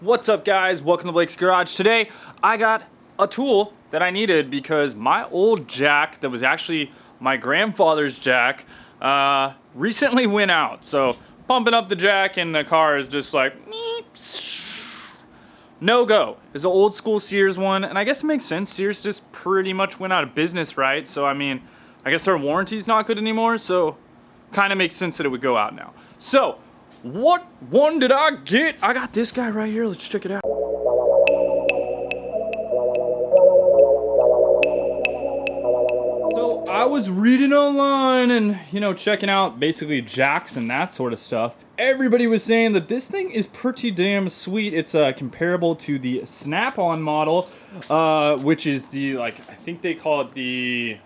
What's up, guys? Welcome to Blake's Garage. Today I got a tool that I needed because my old jack that was actually my grandfather's jack recently went out. So pumping up the jack and the car is just like no go. It's an old school Sears one, and I guess it makes sense. Sears just pretty much went out of business, right? So I mean, I guess their warranty's not good anymore, so kind of makes sense that it would go out now. So what one did I get? I got this guy right here. Let's check it out. So I was reading online and, checking out basically jacks and that sort of stuff. Everybody was saying that this thing is pretty damn sweet. It's comparable to the Snap-on model, which is the, I think they call it the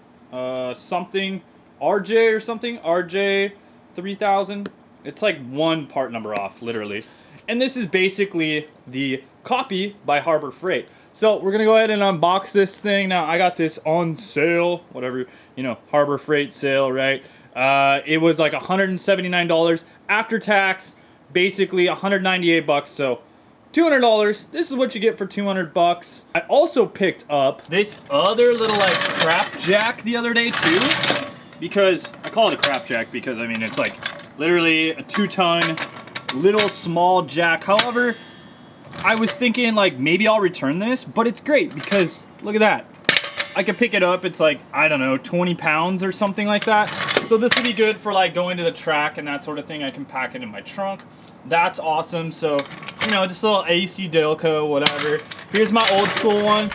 something RJ or something, RJ 3000. It's like one part number off, literally. And this is basically the copy by Harbor Freight. So we're gonna go ahead and unbox this thing. Now I got this on sale, whatever, Harbor Freight sale, right? It was like $179 after tax, basically 198 bucks, so $200. This is what you get for 200 bucks. I also picked up this other little crap jack the other day too, because I call it a crap jack because I mean it's like literally a 2-ton little small jack. However, I was thinking maybe I'll return this, but it's great because look at that. I can pick it up. It's like, I don't know, 20 pounds or something like that. So this would be good for going to the track and that sort of thing. I can pack it in my trunk. That's awesome. So, just a little AC Delco, whatever. Here's my old school one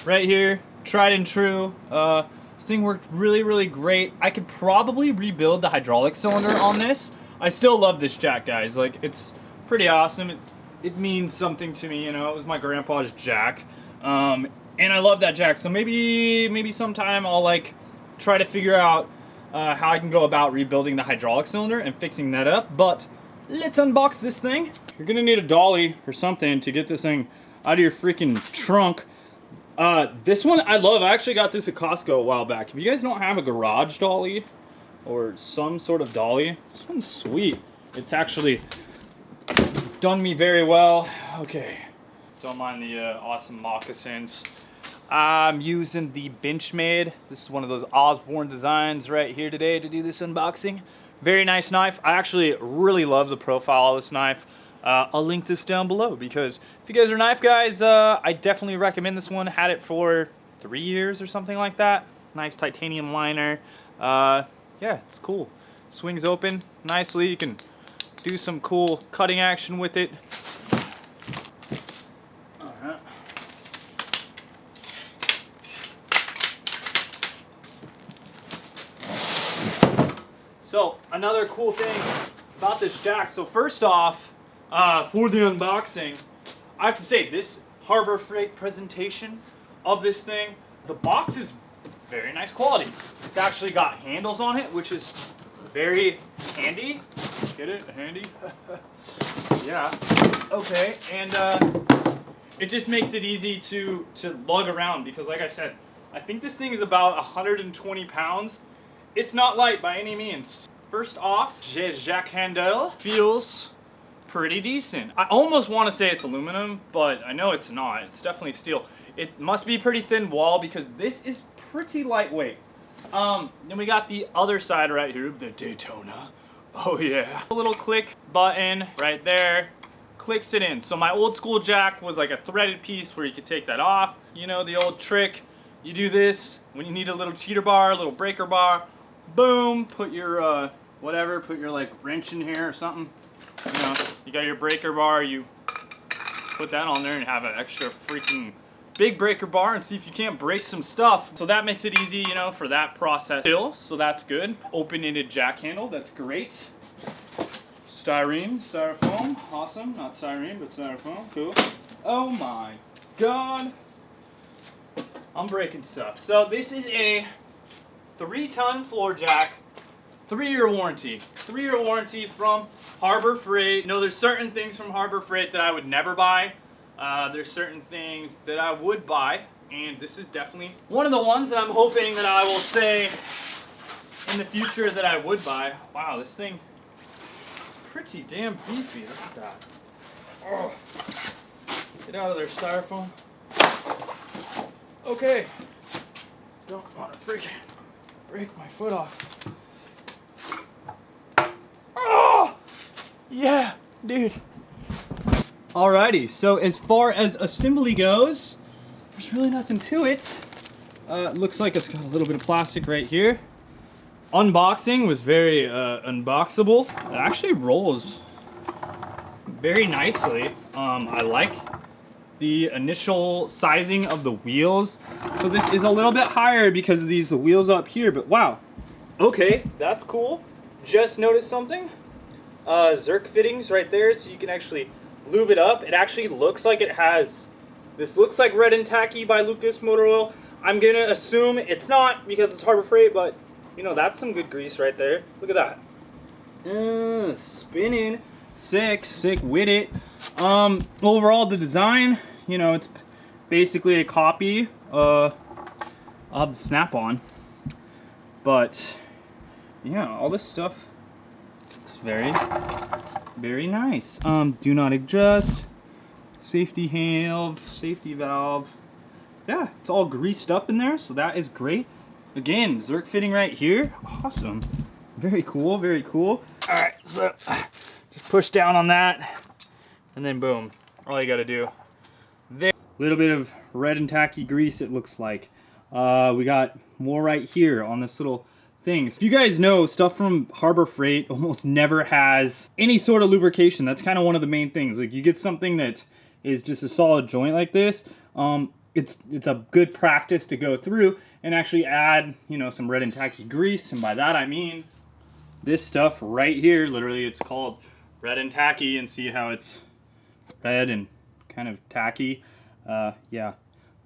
right here. Tried and true. This thing worked really, really great. I could probably rebuild the hydraulic cylinder on this. I still love this jack, guys. It's pretty awesome. It means something to me, it was my grandpa's jack. And I love that jack. So maybe sometime I'll try to figure out how I can go about rebuilding the hydraulic cylinder and fixing that up. But let's unbox this thing. You're gonna need a dolly or something to get this thing out of your freaking trunk. This one I love. I actually got this at Costco a while back. If you guys don't have a garage dolly or some sort of dolly, this one's sweet. It's actually done me very well. Okay, don't mind the awesome moccasins. I'm using the Benchmade. This is one of those Osborne designs right here today to do this unboxing. Very nice knife. I actually really love the profile of this knife. I'll link this down below because if you guys are knife guys, I definitely recommend this one. Had it for 3 years or something like that. Nice titanium liner. Yeah, it's cool. Swings open nicely. You can do some cool cutting action with it. Alright. So another cool thing about this jack. So first off, for the unboxing, I have to say this Harbor Freight presentation of this thing, the box is very nice quality. It's actually got handles on it, which is very handy. Get it? Handy? Yeah. Okay. And it just makes it easy to lug around because like I said, I think this thing is about 120 pounds. It's not light by any means. First off, jack handle feels pretty decent. I almost want to say it's aluminum, but I know it's not. It's definitely steel. It must be pretty thin wall because this is pretty lightweight. Then we got the other side right here, the Daytona. Oh yeah. A little click button right there, clicks it in. So my old school jack was like a threaded piece where you could take that off. The old trick, you do this when you need a little cheater bar, a little breaker bar, boom, put your whatever, put your wrench in here or something. You got your breaker bar, you put that on there and have an extra freaking big breaker bar and see if you can't break some stuff. So that makes it easy, for that process still. So that's good. Open-ended jack handle, that's great. Styrofoam, awesome. Not styrene, but styrofoam, cool. Oh my God. I'm breaking stuff. So this is a 3-ton floor jack, 3-year warranty. 3-year warranty from Harbor Freight. There's certain things from Harbor Freight that I would never buy. There's certain things that I would buy, and this is definitely one of the ones that I'm hoping that I will say in the future that I would buy. Wow, this thing is pretty damn beefy. Look at that. Oh. Get out of there, styrofoam. Okay. Don't want to freaking break my foot off. Oh! Yeah, dude. Alrighty, so as far as assembly goes, there's really nothing to it. Looks like it's got a little bit of plastic right here. Unboxing was very unboxable. It actually rolls very nicely. I like the initial sizing of the wheels. So this is a little bit higher because of these wheels up here, but wow. Okay, that's cool. Just noticed something. Zerk fittings right there, so you can actually lube it up. It actually looks like it has, this looks like Red and Tacky by Lucas Motor Oil. I'm gonna assume it's not because it's Harbor Freight, but you know, that's some good grease right there. Look at that. Spinning. Sick with it. Overall, the design, you know, it's basically a copy of the Snap-on. But, yeah, all this stuff looks very, very nice. Do not adjust. Safety valve. Yeah, it's all greased up in there, so that is great. Again, Zerk fitting right here. Awesome. Very cool, very cool. All right, so just push down on that, and then boom. All you gotta do. There. Little bit of Red and Tacky grease, it looks like. We got more right here on this little thing. If you guys know, stuff from Harbor Freight almost never has any sort of lubrication. That's kind of one of the main things. Like, you get something that is just a solid joint like this, it's a good practice to go through and actually add, you know, some Red and Tacky grease. And by that I mean this stuff right here. Literally, it's called Red and Tacky, and see how it's red and kind of tacky. Yeah,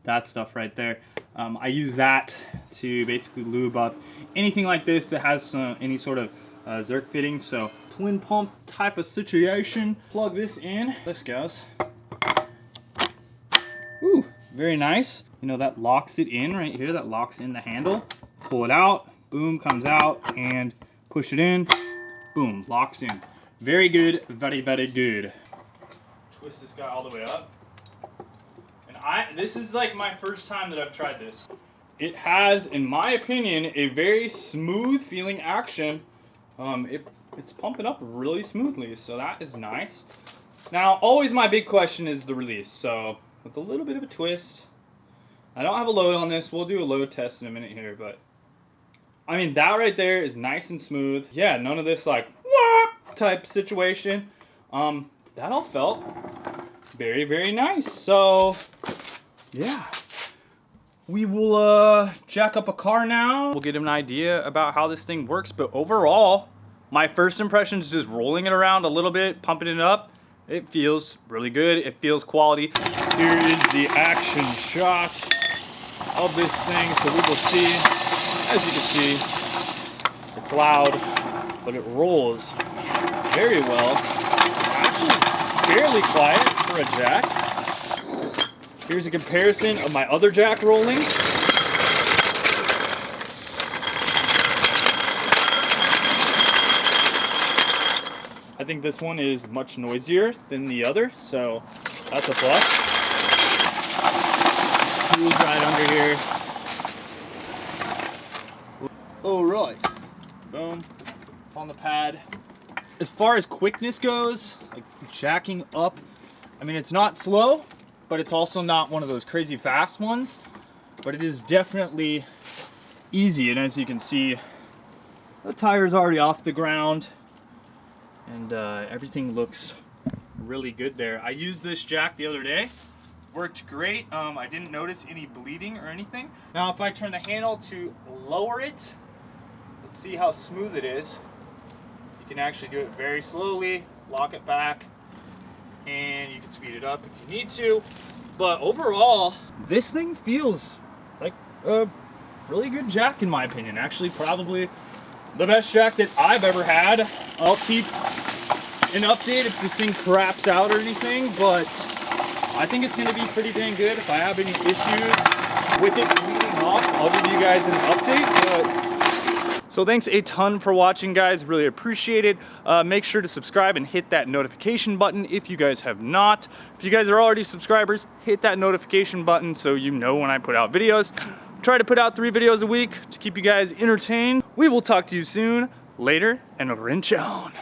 that stuff right there. I use that to basically lube up anything like this that has any sort of Zerk fitting. So twin pump type of situation. Plug this in. This goes. Ooh, very nice. You know, that locks it in right here. That locks in the handle. Pull it out. Boom, comes out, and push it in. Boom, locks in. Very good. Very, very good. Twist this guy all the way up. This is like my first time that I've tried this. It has, in my opinion, a very smooth feeling action. It's pumping up really smoothly, so that is nice. Now, always my big question is the release. So, with a little bit of a twist, I don't have a load on this. We'll do a load test in a minute here, but I mean, that right there is nice and smooth. Yeah, none of this like wah type situation. That all felt very, very nice. So, yeah. We will jack up a car now. We'll get an idea about how this thing works, but overall, my first impression is just rolling it around a little bit, pumping it up. It feels really good. It feels quality. Here is the action shot of this thing. So we will see, as you can see, it's loud, but it rolls very well. Actually, fairly quiet for a jack. Here's a comparison of my other jack rolling. I think this one is much noisier than the other, so that's a plus. Who's right under here? All right, boom, on the pad. As far as quickness goes, like jacking up, I mean, it's not slow, but it's also not one of those crazy fast ones, but it is definitely easy. And as you can see, the tire's already off the ground, and everything looks really good there. I used this jack the other day, worked great. I didn't notice any bleeding or anything. Now if I turn the handle to lower it, let's see how smooth it is. You can actually do it very slowly, lock it back, and you can speed it up if you need to. But overall, this thing feels like a really good jack in my opinion. Actually, probably the best jack that I've ever had. I'll keep an update if this thing craps out or anything, but I think it's gonna be pretty dang good. If I have any issues with it bleeding off, I'll give you guys an update. But So thanks a ton for watching, guys. Really appreciate it. Make sure to subscribe and hit that notification button if you guys have not. If you guys are already subscribers, hit that notification button so you know when I put out videos. Try to put out 3 videos a week to keep you guys entertained. We will talk to you soon, later, and over in Joan.